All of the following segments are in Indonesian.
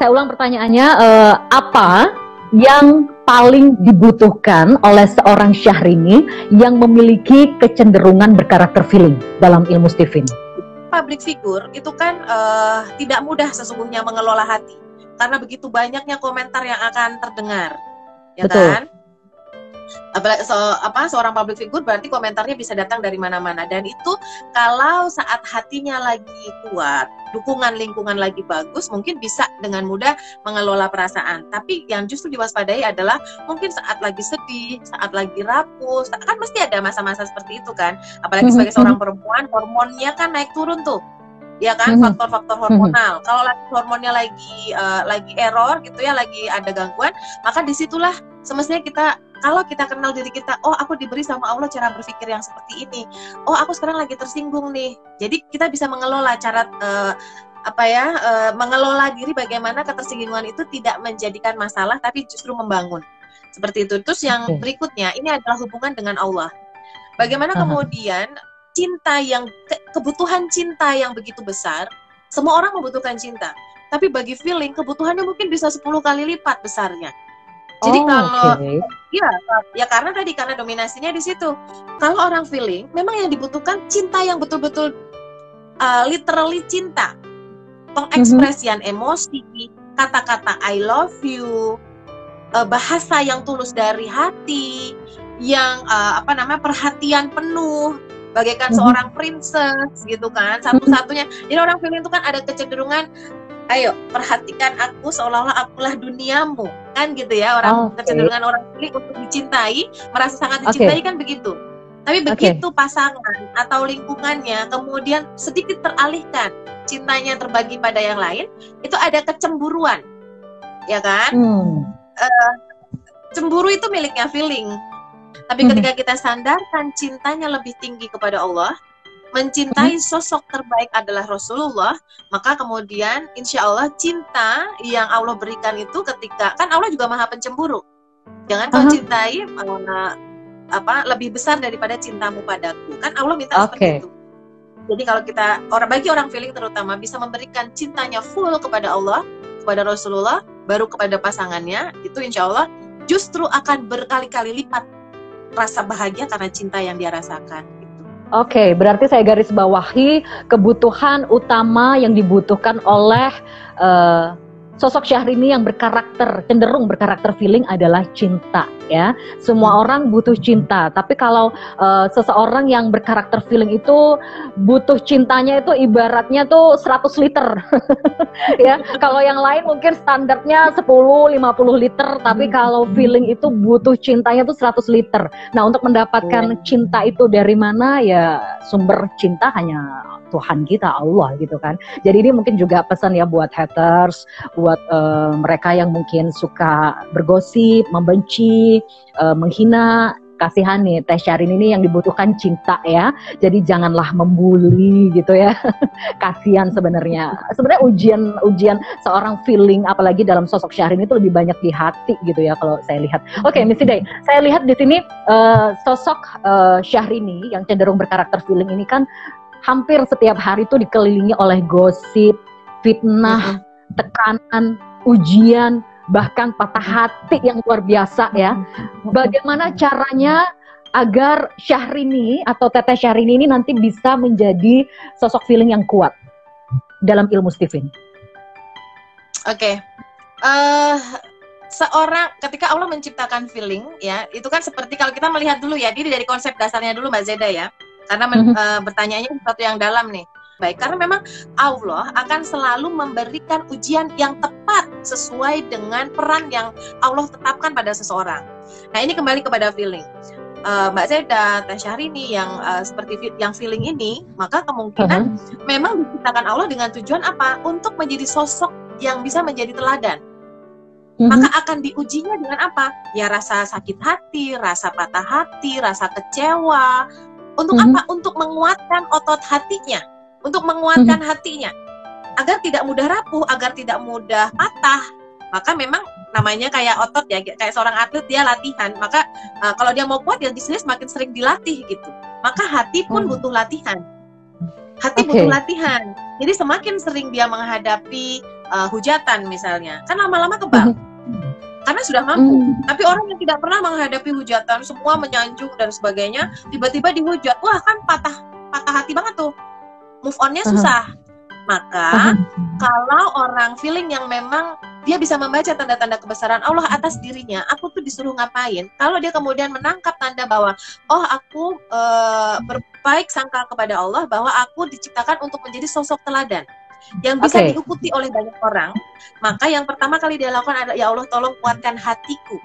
saya ulang pertanyaannya, apa yang paling dibutuhkan oleh seorang Syahrini yang memiliki kecenderungan berkarakter feeling dalam ilmu Stephen? Public figure itu kan tidak mudah sesungguhnya mengelola hati, karena begitu banyaknya komentar yang akan terdengar, ya Betul. kan? Seorang public figure berarti komentarnya bisa datang dari mana-mana, dan itu kalau saat hatinya lagi kuat, dukungan lingkungan lagi bagus, mungkin bisa dengan mudah mengelola perasaan. Tapi yang justru diwaspadai adalah mungkin saat lagi sedih, saat lagi rapuh, kan mesti ada masa-masa seperti itu kan, apalagi sebagai seorang perempuan, hormonnya kan naik turun tuh, ya kan, faktor-faktor hormonal. Kalau hormonnya lagi error gitu ya, lagi ada gangguan, maka disitulah semestinya kalau kita kenal diri kita, oh aku diberi sama Allah cara berpikir yang seperti ini, oh aku sekarang lagi tersinggung nih, jadi kita bisa mengelola cara mengelola diri bagaimana ketersinggungan itu tidak menjadikan masalah tapi justru membangun, seperti itu. Terus yang berikutnya ini adalah hubungan dengan Allah. Bagaimana kemudian cinta kebutuhan cinta yang begitu besar, semua orang membutuhkan cinta, tapi bagi feeling kebutuhannya mungkin bisa 10 kali lipat besarnya. Jadi karena dominasinya di situ. Kalau orang feeling, memang yang dibutuhkan cinta yang betul-betul literally cinta, pengekspresian emosi, kata-kata I love you, bahasa yang tulus dari hati, yang perhatian penuh, bagaikan seorang princess gitu kan, satu-satunya. Jadi orang feeling itu kan ada kecenderungan, ayo perhatikan aku seolah-olah akulah duniamu, kan gitu ya, kecenderungan orang feeling untuk dicintai, merasa sangat dicintai kan begitu. Tapi begitu pasangan atau lingkungannya kemudian sedikit teralihkan, cintanya terbagi pada yang lain, itu ada kecemburuan, ya kan? Cemburu itu miliknya feeling. Tapi ketika kita sandarkan cintanya lebih tinggi kepada Allah, mencintai sosok terbaik adalah Rasulullah, maka kemudian insya Allah cinta yang Allah berikan itu, ketika kan Allah juga maha pencemburu, jangan kau cintai lebih besar daripada cintamu padaku, kan Allah minta seperti itu. Jadi kalau kita bagi orang feeling terutama bisa memberikan cintanya full kepada Allah, kepada Rasulullah, baru kepada pasangannya, itu insya Allah justru akan berkali-kali lipat rasa bahagia karena cinta yang dia rasakan. Oke, berarti saya garis bawahi kebutuhan utama yang dibutuhkan oleh sosok Syahrini yang cenderung berkarakter feeling adalah cinta, ya. Semua orang butuh cinta, tapi kalau seseorang yang berkarakter feeling itu butuh cintanya itu ibaratnya tuh 100 liter. Ya, kalau yang lain mungkin standarnya 10-50 liter, tapi kalau feeling itu butuh cintanya tuh 100 liter. Nah, untuk mendapatkan cinta itu dari mana, ya sumber cinta hanya Tuhan kita, Allah gitu kan. Jadi ini mungkin juga pesan ya buat haters, buat mereka yang mungkin suka bergosip, membenci, menghina. Kasihan nih Teh Syahrini ini yang dibutuhkan cinta ya. Jadi janganlah membuli gitu ya. Kasihan sebenarnya. Sebenarnya ujian seorang feeling apalagi dalam sosok Syahrini itu lebih banyak di hati gitu ya kalau saya lihat. Oke, Miss Day, saya lihat di sini sosok Syahrini yang cenderung berkarakter feeling ini kan hampir setiap hari itu dikelilingi oleh gosip, fitnah, tekanan, ujian, bahkan patah hati yang luar biasa ya. Bagaimana caranya agar Syahrini atau Teteh Syahrini ini nanti bisa menjadi sosok feeling yang kuat dalam ilmu Stephen? Oke. Ketika Allah menciptakan feeling ya, itu kan seperti kalau kita melihat dulu ya, diri dari konsep dasarnya dulu Mbak Zeda ya. Karena bertanyanya sesuatu yang dalam nih. Baik, karena memang Allah akan selalu memberikan ujian yang tepat sesuai dengan peran yang Allah tetapkan pada seseorang. Nah, ini kembali kepada feeling. Mbak Zeda, Teh Syahrini yang seperti yang feeling ini, maka kemungkinan memang diciptakan Allah dengan tujuan apa? Untuk menjadi sosok yang bisa menjadi teladan. Maka akan diujinya dengan apa? Ya rasa sakit hati, rasa patah hati, rasa kecewa. Untuk apa? Untuk menguatkan otot hatinya. Untuk menguatkan hatinya agar tidak mudah rapuh, agar tidak mudah patah. Maka memang namanya kayak otot ya, kayak seorang atlet dia latihan. Maka kalau dia mau kuat ya disini semakin sering dilatih gitu. Maka hati pun butuh latihan. Hati butuh latihan. Jadi semakin sering dia menghadapi hujatan misalnya, kan lama-lama kebal. Karena sudah mampu. Tapi orang yang tidak pernah menghadapi hujatan, semua menyanjung dan sebagainya, tiba-tiba dihujat, wah kan patah hati banget tuh. Move on-nya susah. Maka kalau orang feeling yang memang dia bisa membaca tanda-tanda kebesaran Allah atas dirinya, aku tuh disuruh ngapain? Kalau dia kemudian menangkap tanda bahwa, oh aku berbaik sangka kepada Allah bahwa aku diciptakan untuk menjadi sosok teladan yang bisa diikuti oleh banyak orang, maka yang pertama kali dia lakukan adalah, ya Allah tolong kuatkan hatiku.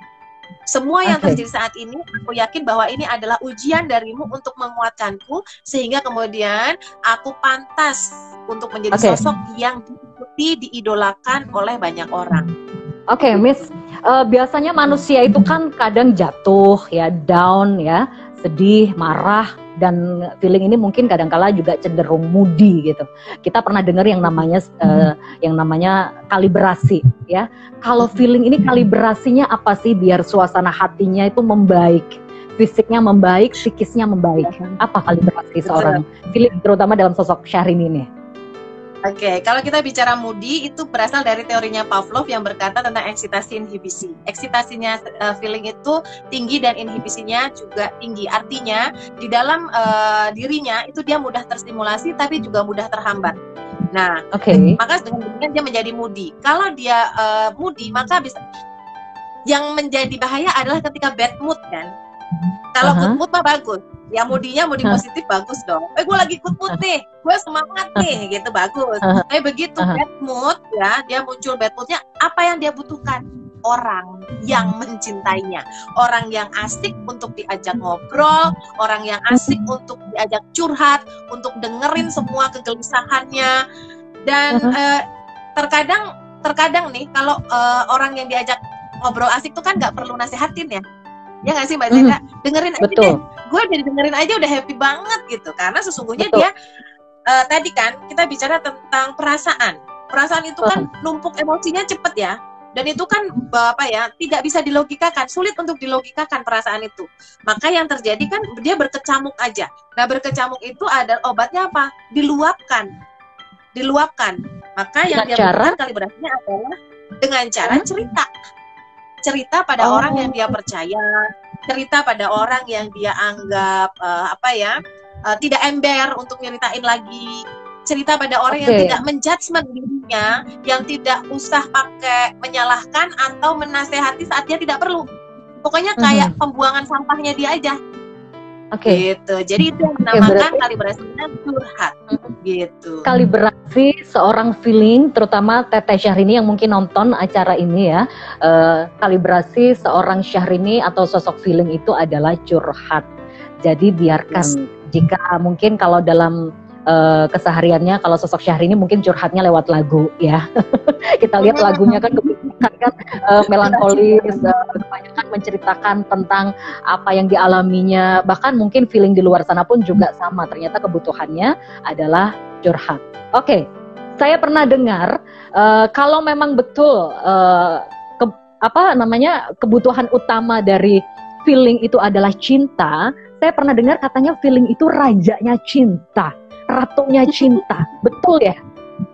Semua yang terjadi saat ini, aku yakin bahwa ini adalah ujian darimu untuk menguatkanku, sehingga kemudian aku pantas untuk menjadi sosok yang diikuti, diidolakan oleh banyak orang. Oke, Miss, biasanya manusia itu kan kadang jatuh, ya, down, ya, sedih, marah, dan feeling ini mungkin kadang-kala juga cenderung moody gitu. Kita pernah dengar yang namanya kalibrasi, ya. Kalau feeling ini kalibrasinya apa sih biar suasana hatinya itu membaik, fisiknya membaik, psikisnya membaik? Apa kalibrasi seorang feeling, terutama dalam sosok Syahrini ini? Oke, kalau kita bicara moody itu berasal dari teorinya Pavlov yang berkata tentang eksitasi inhibisi. Eksitasinya feeling itu tinggi dan inhibisinya juga tinggi. Artinya di dalam dirinya itu dia mudah terstimulasi tapi juga mudah terhambat. Nah, maka dengan demikian dia menjadi moody. Kalau dia moody, maka bisa, yang menjadi bahaya adalah ketika bad mood kan. Kalau good mood mah bagus. Ya moodinya moodi positif bagus dong. Gue lagi good mood nih, gue semangat nih, gitu bagus. Tapi begitu bad mood ya, dia muncul bad moodnya, apa yang dia butuhkan? Orang yang mencintainya, orang yang asik untuk diajak ngobrol, orang yang asik untuk diajak curhat, untuk dengerin semua kegelisahannya. Dan terkadang nih kalau orang yang diajak ngobrol asik tuh kan nggak perlu nasihatin ya. Ya nggak sih Mbak Zeda? Dengerin aja deh. Gue dari dengerin aja udah happy banget gitu. Karena sesungguhnya dia tadi kan kita bicara tentang perasaan. Perasaan itu kan numpuk emosinya cepet ya. Dan itu kan tidak bisa dilogikakan. Sulit untuk dilogikakan perasaan itu. Maka yang terjadi kan dia berkecamuk aja. Nah berkecamuk itu ada obatnya apa? Diluapkan. Maka yang dia butuhkan kalibrasinya adalah dengan cara cerita pada orang yang dia percaya, cerita pada orang yang dia anggap tidak ember untuk nyeritain lagi, cerita pada orang yang tidak menjudgment dirinya, yang tidak usah pakai menyalahkan atau menasehati saat dia tidak perlu. Pokoknya kayak pembuangan sampahnya dia aja. Gitu. Jadi itu yang dinamakan kalibrasinya curhat. Gitu. Kalibrasi seorang feeling, terutama Teteh Syahrini yang mungkin nonton acara ini ya, kalibrasi seorang Syahrini atau sosok feeling itu adalah curhat. Jadi biarkan, jika mungkin kalau dalam kesehariannya, kalau sosok Syahrini mungkin curhatnya lewat lagu ya. Kita lihat lagunya kan kebanyakan kan melankolis, kebanyakan menceritakan tentang apa yang dialaminya, bahkan mungkin feeling di luar sana pun juga sama, ternyata kebutuhannya adalah curhat. Saya pernah dengar kalau memang betul kebutuhan utama dari feeling itu adalah cinta, saya pernah dengar katanya feeling itu rajanya cinta, ratunya cinta. Betul ya?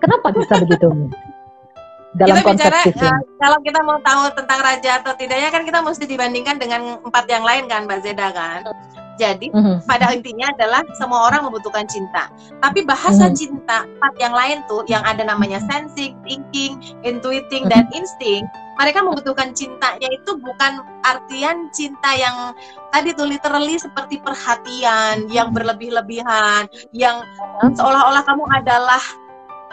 Kenapa bisa begitu? Dalam konsep kalau kita mau tahu tentang raja atau tidaknya kan kita mesti dibandingkan dengan 4 yang lain kan Mbak Zeda kan. Jadi pada intinya adalah semua orang membutuhkan cinta. Tapi bahasa cinta 4 yang lain tuh yang ada namanya sensing, thinking, intuiting, dan insting. Mereka membutuhkan cintanya itu bukan artian cinta yang tadi tuh literally seperti perhatian, yang berlebih-lebihan, yang seolah-olah kamu adalah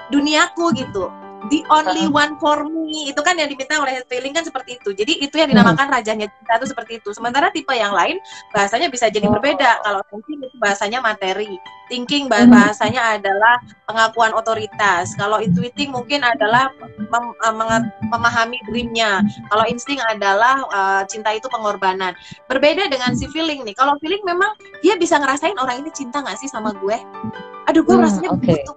duniaku gitu. The only one for me, itu kan yang diminta oleh feeling kan seperti itu. Jadi itu yang dinamakan rajanya cinta itu seperti itu. Sementara tipe yang lain bahasanya bisa jadi berbeda. Kalau thinking itu bahasanya materi, thinking bahasanya adalah pengakuan otoritas. Kalau intuiting mungkin adalah memahami dreamnya. Kalau insting adalah cinta itu pengorbanan. Berbeda dengan si feeling nih. Kalau feeling memang dia bisa ngerasain orang ini cinta nggak sih sama gue. Aduh gue rasanya begitu.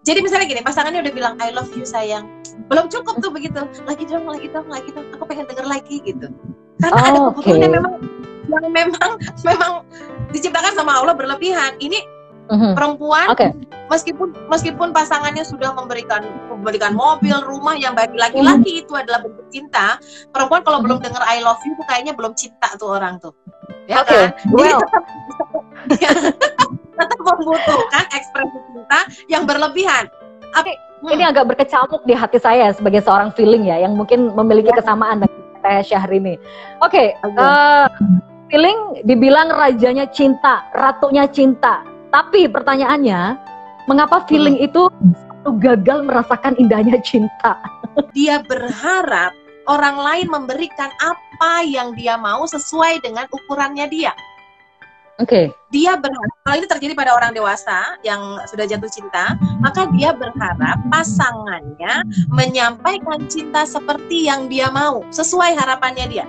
Jadi misalnya gini, pasangannya udah bilang I love you sayang, belum cukup tuh begitu, lagi dong, aku pengen denger lagi gitu. Karena ada kebutuhan yang memang diciptakan sama Allah berlebihan. Ini Perempuan, meskipun pasangannya sudah memberikan mobil, rumah, yang bagi laki-laki itu adalah bentuk cinta, perempuan kalau belum dengar I love you tuh kayaknya belum cinta tuh orang tuh, ya kan? Jadi tetap membutuhkan ekspresi cinta yang berlebihan. Ini agak berkecamuk di hati saya sebagai seorang feeling ya, yang mungkin memiliki kesamaan dengan Teh Syahrini. Feeling dibilang rajanya cinta, ratunya cinta. Tapi pertanyaannya, mengapa feeling itu gagal merasakan indahnya cinta? Dia berharap orang lain memberikan apa yang dia mau sesuai dengan ukurannya dia. Dia berharap, kalau ini terjadi pada orang dewasa yang sudah jatuh cinta, maka dia berharap pasangannya menyampaikan cinta seperti yang dia mau, sesuai harapannya dia.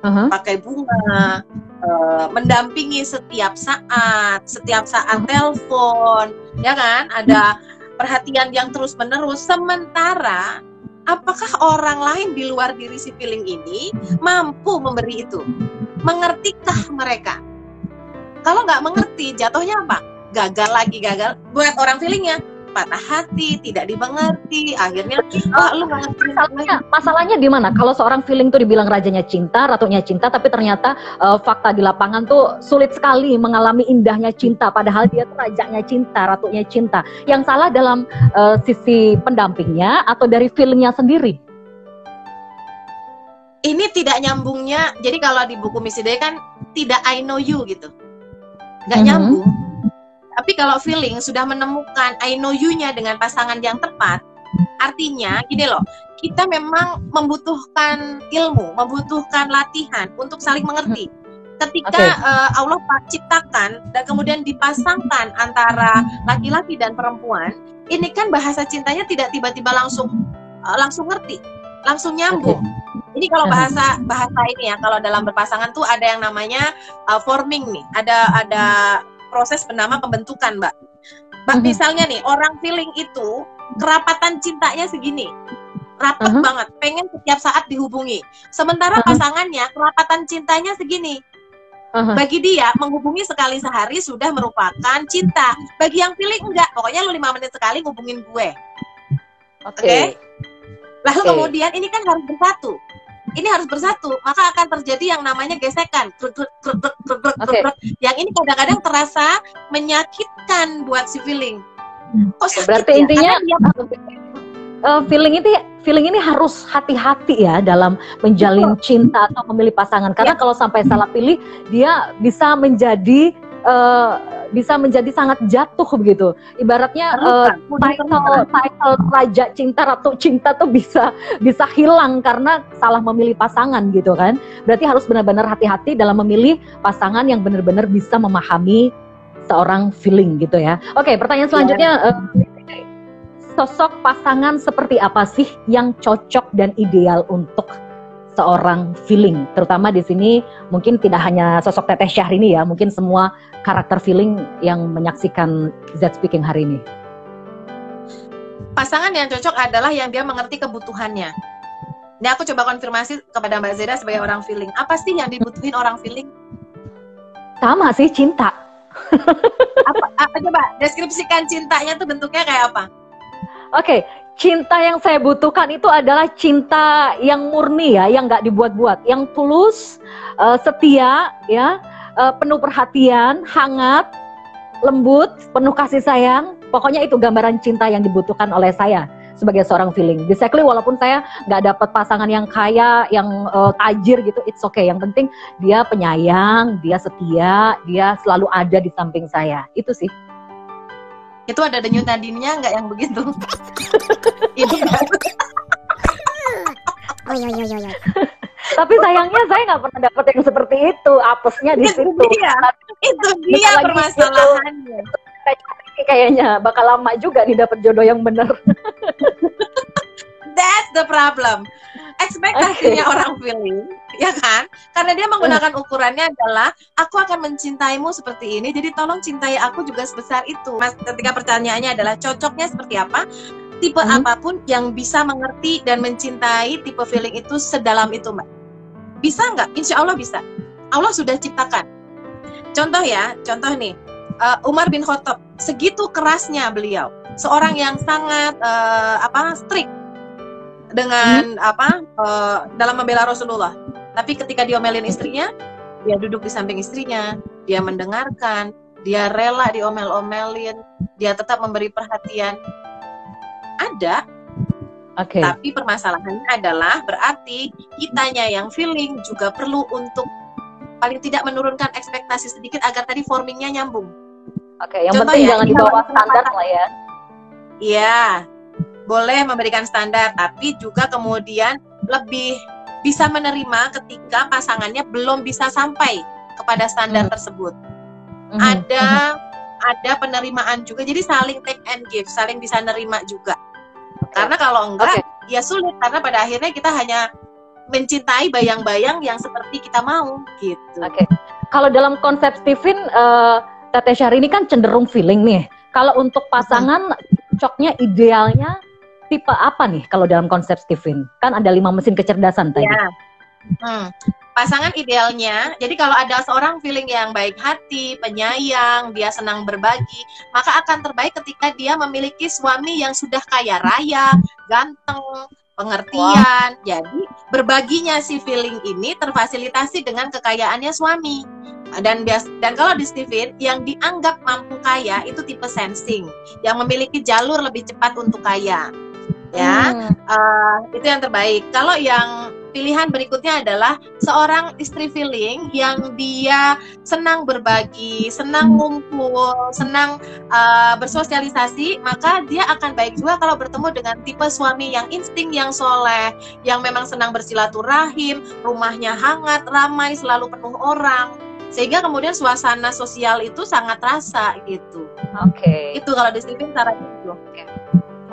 Pakai bunga, mendampingi setiap saat telepon, ya kan? Ada perhatian yang terus-menerus. Sementara, apakah orang lain di luar diri si feeling ini mampu memberi itu? Mengertikah mereka? Kalau nggak mengerti, jatuhnya apa? Gagal lagi, gagal. Buat orang feelingnya, patah hati, tidak dimengerti, akhirnya lu nggak ngerti. Masalahnya di mana? Kalau seorang feeling tuh dibilang rajanya cinta, ratunya cinta, tapi ternyata fakta di lapangan tuh sulit sekali mengalami indahnya cinta, padahal dia tuh rajanya cinta, ratunya cinta. Yang salah dalam sisi pendampingnya atau dari feelingnya sendiri? Ini tidak nyambungnya. Jadi kalau di buku Missy Day kan tidak I know you gitu, nggak nyambung. Tapi kalau feeling sudah menemukan I know you-nya dengan pasangan yang tepat, artinya gini loh, kita memang membutuhkan ilmu, membutuhkan latihan untuk saling mengerti. Ketika Allah ciptakan dan kemudian dipasangkan antara laki-laki dan perempuan, ini kan bahasa cintanya tidak tiba-tiba langsung ngerti, langsung nyambung. Ini kalau bahasa ini ya, kalau dalam berpasangan tuh ada yang namanya forming nih, ada proses bernama pembentukan, Mbak. Misalnya nih, orang feeling itu kerapatan cintanya segini, rapat banget, pengen setiap saat dihubungi. Sementara pasangannya kerapatan cintanya segini. Bagi dia, menghubungi sekali sehari sudah merupakan cinta. Bagi yang feeling enggak, pokoknya lu 5 menit sekali ngubungin gue. Oke? Lalu kemudian ini kan harus bersatu. Ini harus bersatu, maka akan terjadi yang namanya gesekan. Yang ini kadang-kadang terasa menyakitkan buat si feeling. Kok sakit? Berarti ya? Intinya feeling ini harus hati-hati ya dalam menjalin cinta atau memilih pasangan. Karena kalau sampai salah pilih, dia bisa menjadi sangat jatuh begitu. Ibaratnya title raja cinta, ratu cinta tuh bisa hilang karena salah memilih pasangan gitu kan. Berarti harus benar-benar hati-hati dalam memilih pasangan yang benar-benar bisa memahami seorang feeling gitu ya. Oke, pertanyaan selanjutnya, sosok pasangan seperti apa sih yang cocok dan ideal untuk seorang feeling? Terutama di sini mungkin tidak hanya sosok Teteh Syahrini ya, mungkin semua karakter feeling yang menyaksikan Z Speaking hari ini. Pasangan yang cocok adalah yang dia mengerti kebutuhannya. Ini aku coba konfirmasi kepada Mbak Zeda sebagai orang feeling. Apa sih yang dibutuhin orang feeling? Sama sih, cinta. Apa coba deskripsikan cintanya tuh bentuknya kayak apa? Oke, cinta yang saya butuhkan itu adalah cinta yang murni ya, yang nggak dibuat-buat, yang tulus, setia, ya, penuh perhatian, hangat, lembut, penuh kasih sayang. Pokoknya itu gambaran cinta yang dibutuhkan oleh saya sebagai seorang feeling. Basically, walaupun saya nggak dapat pasangan yang kaya, yang tajir gitu, it's okay. Yang penting dia penyayang, dia setia, dia selalu ada di samping saya. Itu sih. Itu ada denyut nadinya nggak yang begitu? Itu Tapi sayangnya saya nggak pernah dapat yang seperti itu. Apesnya di situ. Itu dia permasalahannya. Kayaknya bakal lama juga didapat jodoh yang benar. That's the problem. Ekspektasinya orang feeling, ya kan? Karena dia menggunakan ukurannya adalah aku akan mencintaimu seperti ini, jadi tolong cintai aku juga sebesar itu. Mas, ketika pertanyaannya adalah cocoknya seperti apa? Tipe apapun yang bisa mengerti dan mencintai tipe feeling itu sedalam itu, Mbak. Bisa nggak? Insya Allah bisa. Allah sudah ciptakan. Contoh nih, Umar bin Khattab, segitu kerasnya beliau, seorang yang sangat strict dengan dalam membela Rasulullah. Tapi ketika diomelin istrinya, dia duduk di samping istrinya, dia mendengarkan, dia rela diomel-omelin, dia tetap memberi perhatian. Ada. Tapi permasalahannya adalah berarti kitanya yang feeling juga perlu untuk paling tidak menurunkan ekspektasi sedikit agar tadi formingnya nyambung. Yang penting jangan di bawah standar lah ya. Iya, boleh memberikan standar, tapi juga kemudian lebih bisa menerima ketika pasangannya belum bisa sampai kepada standar tersebut. Ada penerimaan juga, jadi saling take and give, saling bisa nerima juga. Karena kalau enggak, ya sulit, karena pada akhirnya kita hanya mencintai bayang-bayang yang seperti kita mau, gitu. Kalau dalam konsep Steven, Teteh Syahrini kan cenderung feeling nih. Kalau untuk pasangan, cocoknya idealnya tipe apa nih kalau dalam konsep Steven? Kan ada 5 mesin kecerdasan tadi. Pasangan idealnya, jadi kalau ada seorang feeling yang baik hati, penyayang, dia senang berbagi, maka akan terbaik ketika dia memiliki suami yang sudah kaya raya, ganteng, pengertian. Jadi berbaginya si feeling ini terfasilitasi dengan kekayaannya suami. Dan kalau di Steven, yang dianggap mampu kaya itu tipe sensing, yang memiliki jalur lebih cepat untuk kaya. Itu yang terbaik. Kalau yang pilihan berikutnya adalah seorang istri feeling yang dia senang berbagi, senang ngumpul, senang bersosialisasi, maka dia akan baik juga kalau bertemu dengan tipe suami yang insting, yang soleh, yang memang senang bersilaturahim, rumahnya hangat, ramai, selalu penuh orang, sehingga kemudian suasana sosial itu sangat terasa gitu. Itu kalau di sini caranya itu.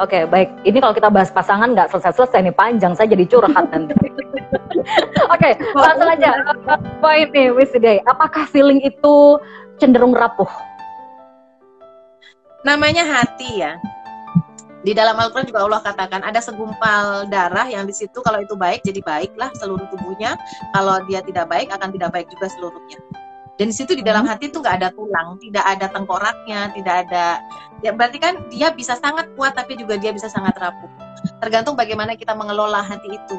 Baik. Ini kalau kita bahas pasangan nggak selesai-selesai nih, panjang, saya jadi curhat nanti. Langsung aja. Poin nih, Miss Day. Apakah feeling itu cenderung rapuh? Namanya hati ya. Di dalam Al-Quran juga Allah katakan ada segumpal darah yang di situ kalau itu baik jadi baiklah seluruh tubuhnya. Kalau dia tidak baik akan tidak baik juga seluruhnya. Dan di situ di dalam hati itu nggak ada tulang, tidak ada tengkoraknya, tidak ada. Ya berarti kan dia bisa sangat kuat tapi juga dia bisa sangat rapuh. Tergantung bagaimana kita mengelola hati itu.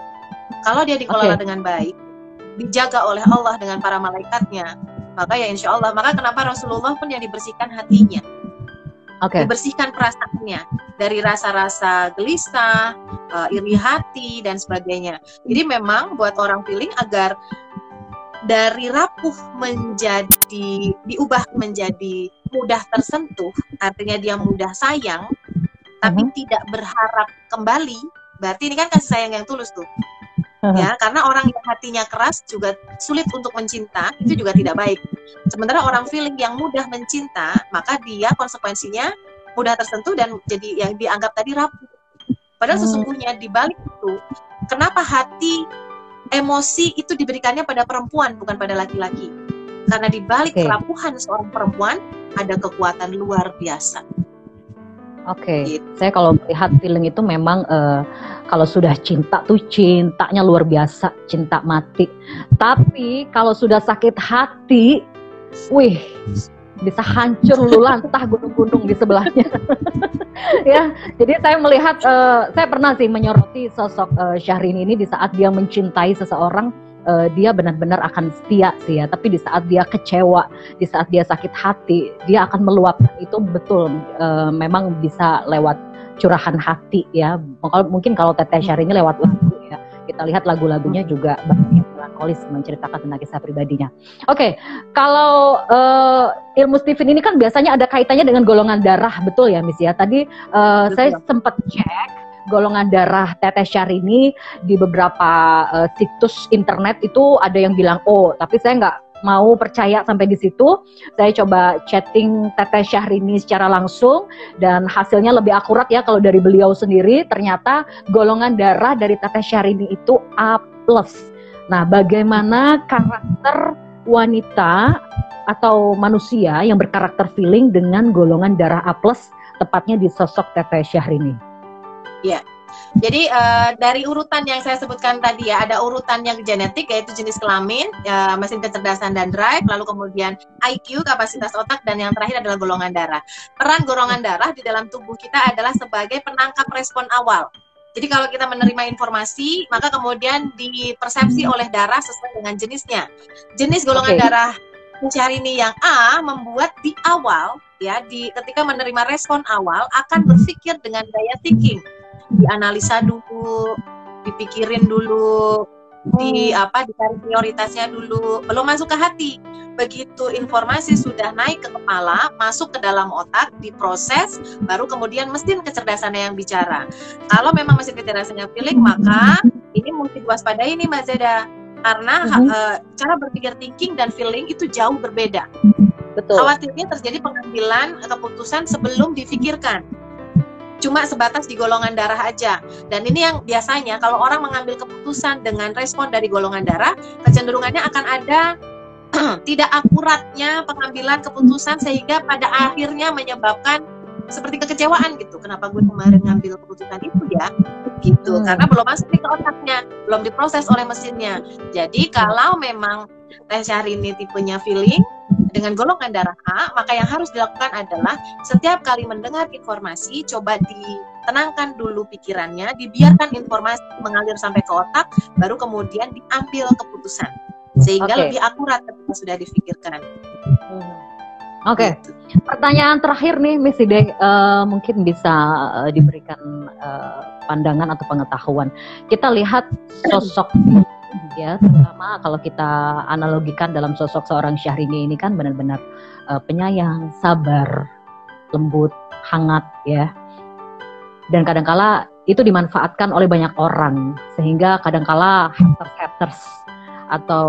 Kalau dia dikelola dengan baik, dijaga oleh Allah dengan para malaikatnya, maka ya insya Allah. Maka kenapa Rasulullah pun yang dibersihkan hatinya, dibersihkan perasaannya dari rasa-rasa gelisah, iri hati dan sebagainya. Jadi memang buat orang feeling agar dari rapuh diubah menjadi mudah tersentuh, artinya dia mudah sayang, tapi tidak berharap kembali. Berarti ini kan kasih sayang yang tulus tuh. Ya, karena orang yang hatinya keras juga sulit untuk mencinta, itu juga tidak baik. Sementara orang feeling yang mudah mencinta, maka dia konsekuensinya mudah tersentuh dan jadi yang dianggap tadi rapuh. Padahal sesungguhnya di balik itu, kenapa hati emosi itu diberikannya pada perempuan bukan pada laki-laki? Karena di balik kerapuhan seorang perempuan ada kekuatan luar biasa. Gitu. Saya kalau melihat feeling itu memang kalau sudah cinta tuh cintanya luar biasa, cinta mati. Tapi kalau sudah sakit hati, bisa hancur lulantah gunung-gunung di sebelahnya. Ya, jadi saya melihat, saya pernah sih menyoroti sosok Syahrini ini di saat dia mencintai seseorang, dia benar-benar akan setia sih ya. Tapi di saat dia kecewa, di saat dia sakit hati, dia akan meluapkan itu betul. Memang bisa lewat curahan hati ya. Mungkin kalau Teteh Syahrini lewat lagu ya. Kita lihat lagu-lagunya juga banyak yang melankolis menceritakan tentang kisah pribadinya. Kalau ilmu Steven ini kan biasanya ada kaitannya dengan golongan darah, betul ya Miss ya? Tadi saya sempat cek golongan darah Teteh Syahrini di beberapa situs internet itu ada yang bilang O, tapi saya nggak mau percaya sampai di situ. Saya coba chatting Teteh Syahrini secara langsung dan hasilnya lebih akurat ya kalau dari beliau sendiri. Ternyata golongan darah dari Teteh Syahrini itu A+. Nah, bagaimana karakter wanita atau manusia yang berkarakter feeling dengan golongan darah A+, tepatnya di sosok Teteh Syahrini? Ya, Jadi dari urutan yang saya sebutkan tadi ya, ada urutan yang genetik yaitu jenis kelamin, mesin kecerdasan dan drive, lalu kemudian IQ, kapasitas otak, dan yang terakhir adalah golongan darah. Peran golongan darah di dalam tubuh kita adalah sebagai penangkap respon awal. Jadi kalau kita menerima informasi, maka kemudian dipersepsi oleh darah sesuai dengan jenisnya. Jenis golongan darah Syahrini yang A membuat di awal, ya, ketika menerima respon awal akan berpikir dengan daya thinking, dianalisa dulu, dipikirin dulu, dicari prioritasnya dulu, belum masuk ke hati. Begitu informasi sudah naik ke kepala, masuk ke dalam otak, diproses, baru kemudian mesin kecerdasannya yang bicara. Kalau memang mesin kecerdasannya feeling, maka ini mesti diwaspadai nih Mbak Zeda, karena cara berpikir thinking dan feeling itu jauh berbeda. Betul. Khawatirnya terjadi pengambilan keputusan sebelum difikirkan. Cuma sebatas di golongan darah aja. Dan ini yang biasanya kalau orang mengambil keputusan dengan respon dari golongan darah, kecenderungannya akan ada tidak akuratnya pengambilan keputusan sehingga pada akhirnya menyebabkan seperti kekecewaan gitu. Kenapa gue kemarin ngambil keputusan itu ya? Gitu. Karena belum masuk ke otaknya, belum diproses oleh mesinnya. Jadi kalau memang Teh Syahrini tipenya feeling dengan golongan darah A, maka yang harus dilakukan adalah setiap kali mendengar informasi, coba ditenangkan dulu pikirannya, dibiarkan informasi mengalir sampai ke otak, baru kemudian diambil keputusan. Sehingga lebih akurat ketika sudah difikirkan. Oke. Pertanyaan terakhir nih, Miss Ide, mungkin bisa diberikan pandangan atau pengetahuan. Kita lihat sosok ya, terutama kalau kita analogikan dalam sosok seorang Syahrini ini kan benar-benar penyayang, sabar, lembut, hangat ya. Dan kadangkala itu dimanfaatkan oleh banyak orang, sehingga kadangkala haters atau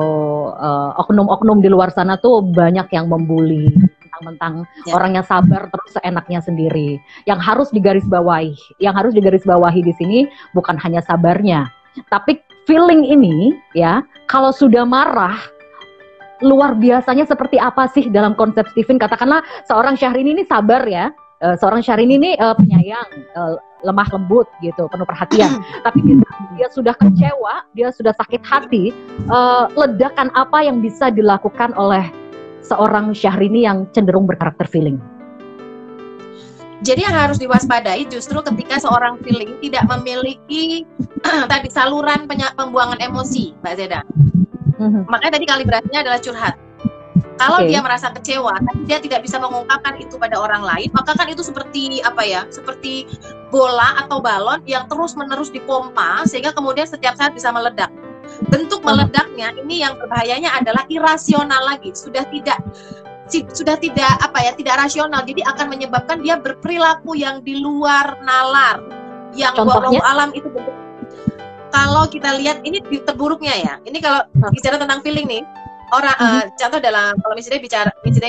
oknum-oknum di luar sana tuh banyak yang membuli mentang-mentang orangnya sabar terus seenaknya sendiri. Yang harus digarisbawahi di sini bukan hanya sabarnya, tapi feeling ini ya, kalau sudah marah luar biasanya seperti apa sih dalam konsep Stephen? Katakanlah seorang Syahrini ini sabar ya, seorang Syahrini ini penyayang, lemah lembut gitu, penuh perhatian. Tapi dia sudah kecewa, dia sudah sakit hati, ledakan apa yang bisa dilakukan oleh seorang Syahrini yang cenderung berkarakter feeling? Jadi yang harus diwaspadai justru ketika seorang feeling tidak memiliki tadi saluran pembuangan emosi, Mbak Zeda. Makanya tadi kalibrasinya adalah curhat. Kalau dia merasa kecewa, tapi dia tidak bisa mengungkapkan itu pada orang lain, maka kan itu seperti apa ya? Seperti bola atau balon yang terus-menerus dipompa sehingga kemudian setiap saat bisa meledak. Bentuk meledaknya ini yang berbahayanya adalah irasional lagi, sudah tidak tidak rasional. Jadi akan menyebabkan dia berperilaku yang di luar nalar, yang wallahu alam itu bentuk. Kalau kita lihat ini terburuknya ya. Ini kalau bicara tentang feeling nih. Orang contoh dalam kalau misalnya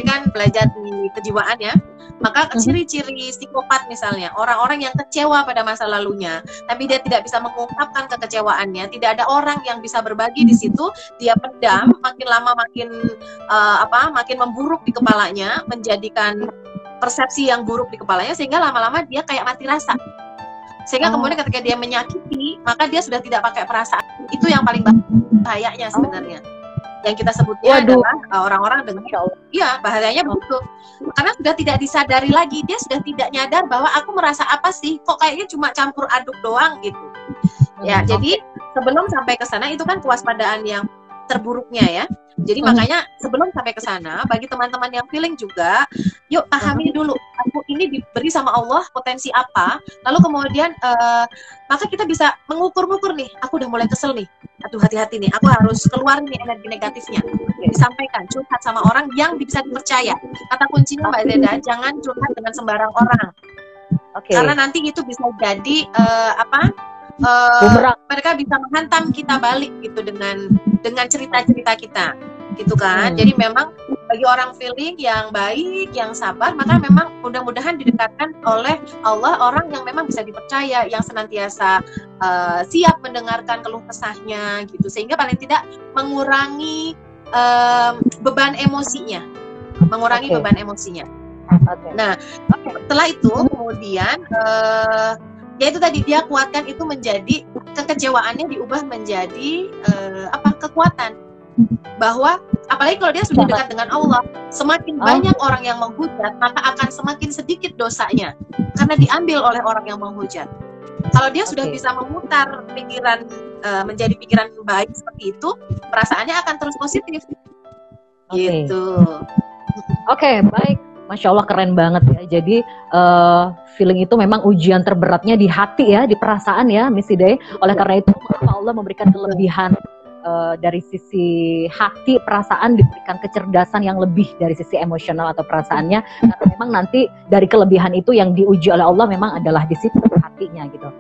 kan belajar di kejiwaan ya, maka ciri-ciri psikopat misalnya orang-orang yang kecewa pada masa lalunya, tapi dia tidak bisa mengungkapkan kekecewaannya, tidak ada orang yang bisa berbagi di situ, dia pendam, makin lama makin memburuk di kepalanya, menjadikan persepsi yang buruk di kepalanya sehingga lama-lama dia kayak mati rasa. Sehingga kemudian ketika dia menyakiti, maka dia sudah tidak pakai perasaan. Itu yang paling bahayanya sebenarnya. Yang kita sebutnya adalah orang-orang dengan bahayanya begitu. Karena sudah tidak disadari lagi, dia sudah tidak nyadar bahwa aku merasa apa sih, kok kayaknya cuma campur aduk doang gitu. Ya, jadi sebelum sampai ke sana itu kan kewaspadaan yang terburuknya ya. Jadi makanya sebelum sampai ke sana, bagi teman-teman yang feeling juga, yuk pahami dulu, aku ini diberi sama Allah potensi apa, lalu kemudian maka kita bisa mengukur-ukur nih, aku udah mulai kesel nih, aduh hati-hati nih, aku harus keluar nih energi negatifnya, disampaikan, curhat sama orang yang bisa dipercaya. Kata kuncinya Mbak Zeda, jangan curhat dengan sembarang orang, karena nanti itu bisa jadi mereka bisa menghantam kita balik gitu dengan cerita-cerita kita gitu kan. Jadi memang bagi orang feeling yang baik, yang sabar, maka memang mudah-mudahan didekatkan oleh Allah orang yang memang bisa dipercaya, yang senantiasa siap mendengarkan keluh kesahnya gitu, sehingga paling tidak mengurangi beban emosinya, beban emosinya. Nah, setelah itu kemudian Ya itu tadi, dia kuatkan itu menjadi kekecewaannya diubah menjadi kekuatan. Bahwa apalagi kalau dia sudah dekat dengan Allah, semakin banyak orang yang menghujat, maka akan semakin sedikit dosanya karena diambil oleh orang yang menghujat. Kalau dia sudah bisa memutar pikiran menjadi pikiran baik seperti itu, perasaannya akan terus positif. Gitu. Oke, baik. Masya Allah, keren banget ya. Jadi feeling itu memang ujian terberatnya di hati ya, di perasaan ya, Miss Hidayah. Oleh karena itu Allah memberikan kelebihan dari sisi hati, perasaan, diberikan kecerdasan yang lebih dari sisi emosional atau perasaannya, karena memang nanti dari kelebihan itu yang diuji oleh Allah memang adalah di situ hatinya gitu.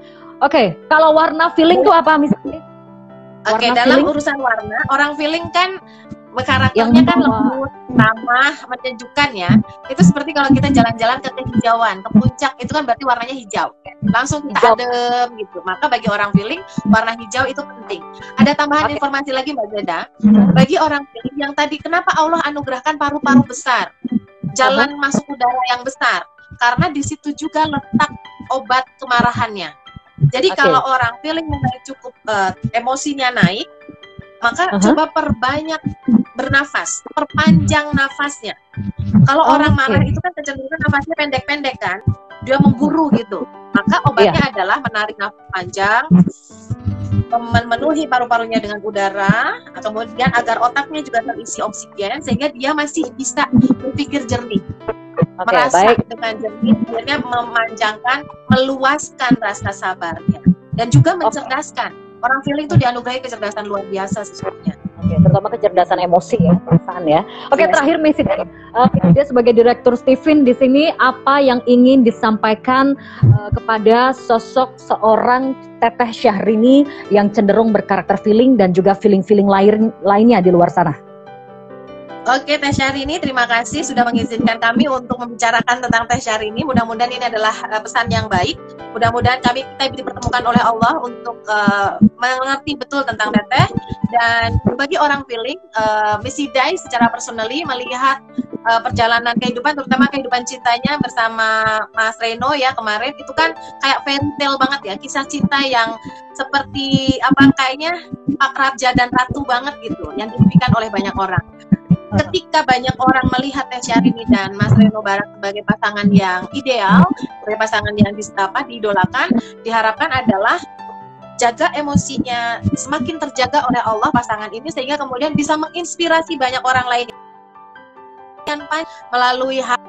Oke, kalau warna feeling itu apa misalnya? Oke, dalam feeling, urusan warna, orang feeling kan karakternya kan lembut, ramah, menyejukkan ya. Itu seperti kalau kita jalan-jalan ke kehijauan, ke puncak, itu kan berarti warnanya hijau. Langsung kita adem gitu. Maka bagi orang feeling, warna hijau itu penting. Ada tambahan informasi lagi Mbak Zeda. Bagi orang feeling yang tadi, kenapa Allah anugerahkan paru-paru besar? Jalan masuk udara yang besar. Karena di situ juga letak obat kemarahannya. Jadi kalau orang feeling mulai cukup emosinya naik, maka coba perbanyak bernafas, perpanjang nafasnya. Kalau orang marah itu kan kecenderungan nafasnya pendek-pendek kan, dia mengguru gitu. Maka obatnya adalah menarik nafas panjang, memenuhi paru-parunya dengan udara, kemudian agar otaknya juga terisi oksigen sehingga dia masih bisa berpikir jernih. Merasa dengan jernih, akhirnya memanjangkan, meluaskan rasa sabarnya dan juga mencerdaskan. Orang feeling itu dianugerahi kecerdasan luar biasa sesungguhnya. Terutama kecerdasan emosi ya, perasaan ya. Terakhir Miss Hidayah, dia sebagai Direktur Steven di sini, apa yang ingin disampaikan kepada sosok seorang Teteh Syahrini yang cenderung berkarakter feeling dan juga feeling-feeling lainnya di luar sana? Oke, Teh Syahrini, terima kasih sudah mengizinkan kami untuk membicarakan tentang Teh Syahrini. Mudah-mudahan ini adalah pesan yang baik. Mudah-mudahan kita dipertemukan oleh Allah untuk mengerti betul tentang Teteh. Dan bagi orang feeling, Miss Hidayah secara personally melihat perjalanan kehidupan, terutama kehidupan cintanya bersama Mas Reno ya kemarin, itu kan kayak fairy tale banget ya, kisah cinta yang seperti kayaknya Pak Raja dan Ratu banget gitu, yang dimimpikan oleh banyak orang. Ketika banyak orang melihat Teh Syahrini dan Mas Reno Barak sebagai pasangan yang ideal, sebagai pasangan yang diidolakan, diharapkan adalah jaga emosinya, semakin terjaga oleh Allah pasangan ini, sehingga kemudian bisa menginspirasi banyak orang lain melalui hati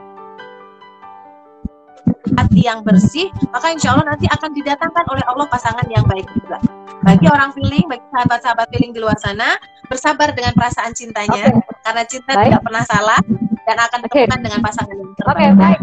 yang bersih, maka insya Allah nanti akan didatangkan oleh Allah pasangan yang baik juga. Bagi orang feeling, bagi sahabat-sahabat feeling di luar sana, bersabar dengan perasaan cintanya, karena cinta tidak pernah salah dan akan ditemukan dengan pasangan yang terbaik. Baik.